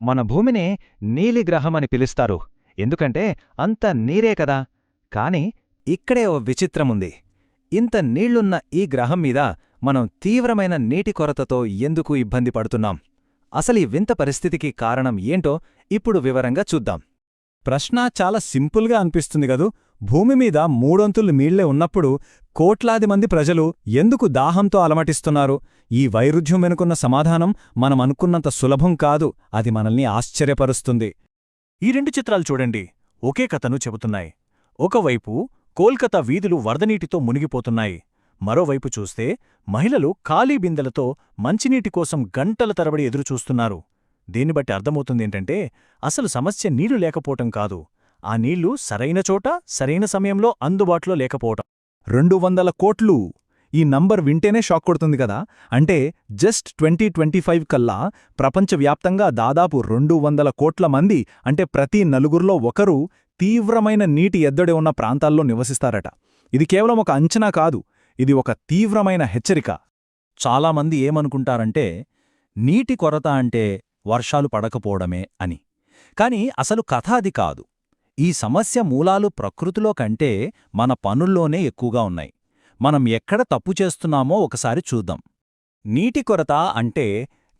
మన భూమిని నీలిగ్రహమని పిలుస్తారు. ఎందుకంటే అంత నీరే కదా. కాని ఇక్కడే ఓ విచిత్రముంది. ఇంత నీళ్లున్న ఈ గ్రహం మీద మనం తీవ్రమైన నీటి కొరతతో ఎందుకు ఇబ్బంది పడుతున్నాం? అసలీ వింత పరిస్థితికి కారణం ఏంటో ఇప్పుడు వివరంగా చూద్దాం. ప్రశ్న చాలా సింపుల్గా అనిపిస్తుంది గదూ. భూమి మీద మూడొంతులు నీళ్లే ఉన్నప్పుడు కోట్లాది మంది ప్రజలు ఎందుకు దాహంతో అలమటిస్తున్నారు? ఈ వైరుధ్యం వెనుకున్న సమాధానం మనం అనుకున్నంత సులభం కాదు. అది మనల్ని ఆశ్చర్యపరుస్తుంది. ఈ రెండు చిత్రాలు చూడండి, ఒకే కథను చెబుతున్నాయి. ఒకవైపు కోల్కతా వీధులు వరదనీటితో మునిగిపోతున్నాయి. మరోవైపు చూస్తే మహిళలు ఖాళీ బిందెలతో మంచినీటి కోసం గంటల తరబడి ఎదురుచూస్తున్నారు. దీన్ని బట్టి అర్థమవుతుందేంటంటే అసలు సమస్య నీళ్లు లేకపోవటం కాదు, ఆ నీళ్లు సరైన చోట సరైన సమయంలో అందుబాటులో లేకపోవటం. 200 కోట్లు! ఈ నంబర్ వింటేనే షాక్ కొడుతుంది కదా. అంటే జస్ట్ 2025 కల్లా ప్రపంచవ్యాప్తంగా దాదాపు 200 కోట్ల మంది, అంటే ప్రతి నలుగురిలో ఒకరు తీవ్రమైన నీటి ఎద్దడి ఉన్న ప్రాంతాల్లో నివసిస్తారట. ఇది కేవలం ఒక అంచనా కాదు, ఇది ఒక తీవ్రమైన హెచ్చరిక. చాలామంది ఏమనుకుంటారంటే నీటి కొరత అంటే వర్షాలు పడకపోవడమే అని. కాని అసలు కథ అది కాదు. ఈ సమస్య మూలాలు ప్రకృతిలో కంటే మన పనుల్లోనే ఎక్కువగా ఉన్నాయి. మనం ఎక్కడ తప్పు చేస్తున్నామో ఒకసారి చూద్దాం. నీటి కొరత అంటే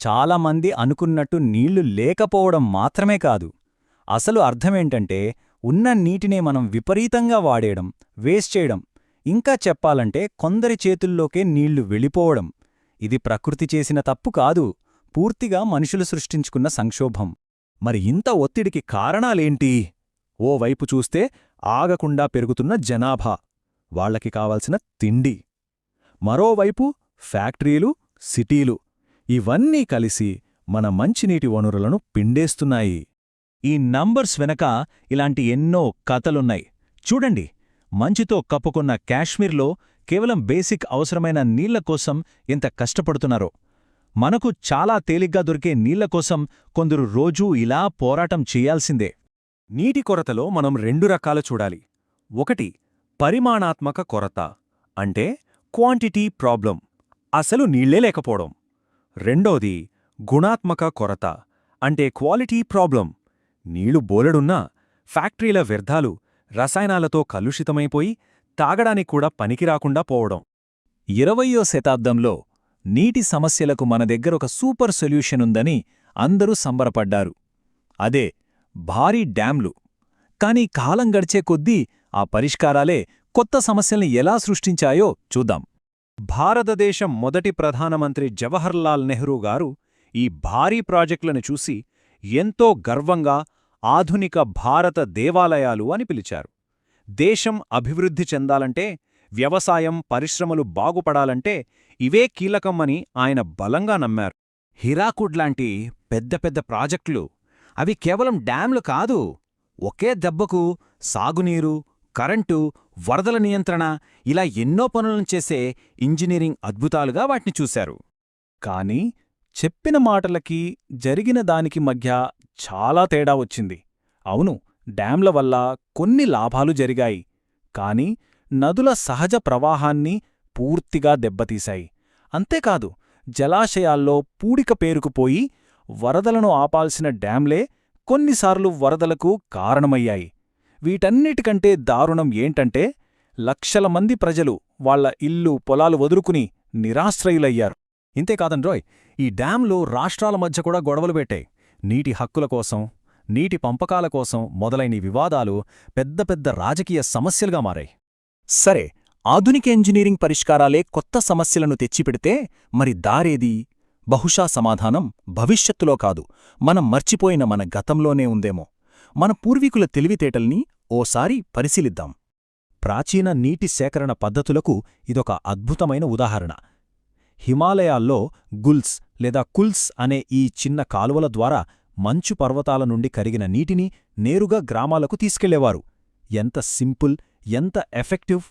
చాలామంది అనుకున్నట్టు నీళ్లు లేకపోవడం మాత్రమే కాదు. అసలు అర్థమేంటంటే ఉన్న నీటినే మనం విపరీతంగా వాడేయడం, వేస్ట్ చేయడం. ఇంకా చెప్పాలంటే కొందరి చేతుల్లోకే నీళ్లు వెళ్ళిపోవడం. ఇది ప్రకృతి చేసిన తప్పు కాదు, పూర్తిగా మనుషులు సృష్టించుకున్న సంక్షోభం. మరి ఇంత ఒత్తిడికి కారణాలేంటి? ఓవైపు చూస్తే ఆగకుండా పెరుగుతున్న జనాభా, వాళ్లకి కావాల్సిన తిండి. మరోవైపు ఫ్యాక్టరీలు, సిటీలు. ఇవన్నీ కలిసి మన మంచినీటి వనరులను పిండేస్తున్నాయి. ఈ నంబర్స్ వెనక ఇలాంటి ఎన్నో కథలున్నాయి. చూడండి, మంచుతో కప్పుకున్న కాశ్మీర్లో కేవలం బేసిక్ అవసరమైన నీళ్ల కోసం ఎంత కష్టపడుతున్నారో. మనకు చాలా తేలిగ్గా దొరికే నీళ్ల కోసం కొందరు రోజూ ఇలా పోరాటం చెయ్యాల్సిందే. నీటి కొరతలో మనం 2 రకాలు చూడాలి. ఒకటి పరిమాణాత్మక కొరత, అంటే క్వాంటిటీ ప్రాబ్లం, అసలు నీళ్లే లేకపోవడం. రెండోది గుణాత్మక కొరత, అంటే క్వాలిటీ ప్రాబ్లం. నీళ్లు బోలెడున్నా ఫ్యాక్టరీల వ్యర్థాలు రసాయనాలతో కలుషితమైపోయి తాగడానికి కూడా పనికిరాకుండా పోవడం. 20వ శతాబ్దంలో నీటి సమస్యలకు మన దగ్గరొక సూపర్ సొల్యూషన్ ఉందని అందరూ సంబరపడ్డారు. అదే భారీ డ్యాంలు. కానీ కాలం గడిచే కొద్దీ ఆ పరిష్కారాలే కొత్త సమస్యల్ని ఎలా సృష్టించాయో చూద్దాం. భారతదేశం మొదటి ప్రధానమంత్రి జవహర్లాల్ నెహ్రూ గారు ఈ భారీ ప్రాజెక్టులను చూసి ఎంతో గర్వంగా ఆధునిక భారత దేవాలయాలు అని పిలిచారు. దేశం అభివృద్ధి చెందాలంటే, వ్యవసాయం, పరిశ్రమలు బాగుపడాలంటే ఇవే కీలకమని ఆయన బలంగా నమ్మారు. హీరాకుడ్ లాంటి పెద్ద పెద్ద ప్రాజెక్టులు, అవి కేవలం డ్యాంలు కాదు, ఒకే దెబ్బకు సాగునీరు, కరెంటు, వరదల నియంత్రణ, ఇలా ఎన్నో పనులను చేసే ఇంజనీరింగ్ అద్భుతాలుగా వాటిని చూశారు. కాని చెప్పిన మాటలకి జరిగిన దానికి మధ్య చాలా తేడా వచ్చింది. అవును, డ్యాంల వల్ల కొన్ని లాభాలు జరిగాయి, కాని నదుల సహజ ప్రవాహాన్ని పూర్తిగా దెబ్బతీశాయి. అంతేకాదు, జలాశయాల్లో పూడిక పేరుకుపోయి వరదలను ఆపాల్సిన డ్యాంలే కొన్నిసార్లు వరదలకు కారణమయ్యాయి. వీటన్నిటికంటే దారుణం ఏంటంటే లక్షల మంది ప్రజలు వాళ్ల ఇల్లు, పొలాలు వదులుకుని నిరాశ్రయులయ్యారు. ఇంతేకాదండ్రోయ్, ఈ డ్యాంలు రాష్ట్రాల మధ్య కూడా గొడవలు పెట్టాయి. నీటి హక్కుల కోసం, నీటి పంపకాల కోసం మొదలైన వివాదాలు పెద్ద పెద్ద రాజకీయ సమస్యలుగా మారాయి. సరే, ఆధునిక ఇంజనీరింగ్ పరిష్కారాలే కొత్త సమస్యలను తెచ్చిపెడితే మరి దారేది? బహుశా సమాధానం భవిష్యత్తులో కాదు, మనం మర్చిపోయిన మన గతంలోనే ఉందేమో. మన పూర్వీకుల తెలివితేటల్ని ఓసారి పరిశీలిద్దాం. ప్రాచీన నీటి సేకరణ పద్ధతులకు ఇదొక అద్భుతమైన ఉదాహరణ. హిమాలయాల్లో గుల్స్ లేదా కుల్స్ అనే ఈ చిన్న కాలువల ద్వారా మంచు పర్వతాల నుండి కరిగిన నీటిని నేరుగా గ్రామాలకు తీసుకెళ్లేవారు. ఎంత సింపుల్, ఎంత ఎఫెక్టివ్!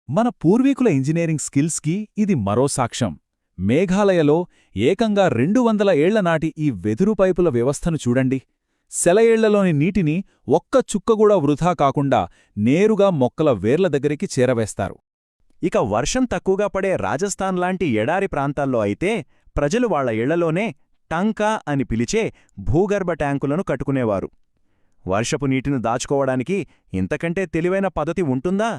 మన పూర్వీకుల ఇంజనీరింగ్ స్కిల్స్కి ఇది మరో సాక్ష్యం. మేఘాలయలో ఏకంగా 200 ఏళ్ల నాటి ఈ వెదురు పైపుల వ్యవస్థను చూడండి. సెలయేళ్లలోని నీటిని ఒక్క చుక్కగూడా వృధా కాకుండా నేరుగా మొక్కల వేర్ల దగ్గరికి చేరవేస్తారు. ఇక వర్షం తక్కువగా పడే రాజస్థాన్ లాంటి ఎడారి ప్రాంతాల్లో అయితే ప్రజలు వాళ్ల ఇళ్లలోనే టంకా అని పిలిచే భూగర్భ ట్యాంకులను కట్టుకునేవారు. వర్షపు నీటిని దాచుకోవడానికి ఇంతకంటే తెలివైన పద్ధతి ఉంటుందా?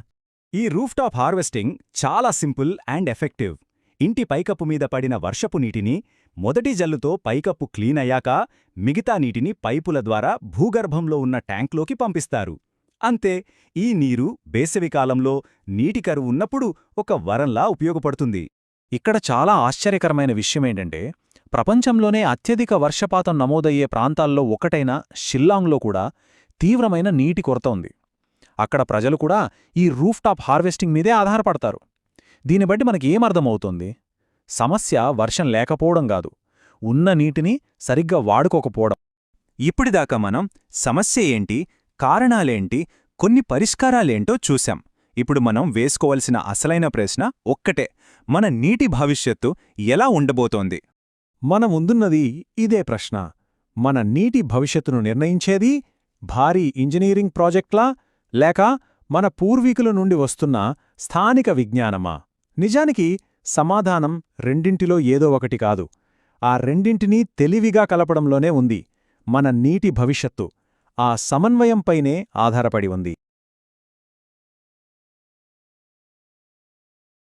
ఈ రూఫ్టాప్ హార్వెస్టింగ్ చాలా సింపుల్ అండ్ ఎఫెక్టివ్. ఇంటి పైకప్పు మీద పడిన వర్షపు నీటిని మొదటి జల్లుతో పైకప్పు క్లీన్ అయ్యాక మిగతా నీటిని పైపుల ద్వారా భూగర్భంలో ఉన్న ట్యాంక్లోకి పంపిస్తారు. అంతే, ఈ నీరు వేసవికాలంలో నీటి కరువు ఉన్నప్పుడు ఒక వరంలా ఉపయోగపడుతుంది. ఇక్కడ చాలా ఆశ్చర్యకరమైన విషయమేంటంటే, ప్రపంచంలోనే అత్యధిక వర్షపాతం నమోదయ్యే ప్రాంతాల్లో ఒకటైన షిల్లాంగ్లో కూడా తీవ్రమైన నీటి కొరత ఉంది. అక్కడ ప్రజలు కూడా ఈ రూఫ్టాప్ హార్వెస్టింగ్ మీదే ఆధారపడతారు. దీన్ని బట్టి మనకేమర్థమవుతోంది? సమస్య వర్షం లేకపోవడం కాదు, ఉన్న నీటిని సరిగ్గా వాడుకోకపోవడం. ఇప్పటిదాకా మనం సమస్య ఏంటి, కారణాలేంటి, కొన్ని పరిష్కారాలేంటో చూశాం. ఇప్పుడు మనం వేసుకోవలసిన అసలైన ప్రశ్న ఒక్కటే: మన నీటి భవిష్యత్తు ఎలా ఉండబోతోంది? మన ముందున్నది ఇదే ప్రశ్న. మన నీటి భవిష్యత్తును నిర్ణయించేది భారీ ఇంజనీరింగ్ ప్రాజెక్ట్లా, లేక మన పూర్వీకుల నుండి వస్తున్న స్థానిక విజ్ఞానమా? నిజానికి సమాధానం రెండింటిలో ఏదో ఒకటి కాదు. ఆ రెండింటినీ తెలివిగా కలపడంలోనే ఉంది మన నీటి భవిష్యత్తు. ఆ సమన్వయంపైనే ఆధారపడి ఉంది.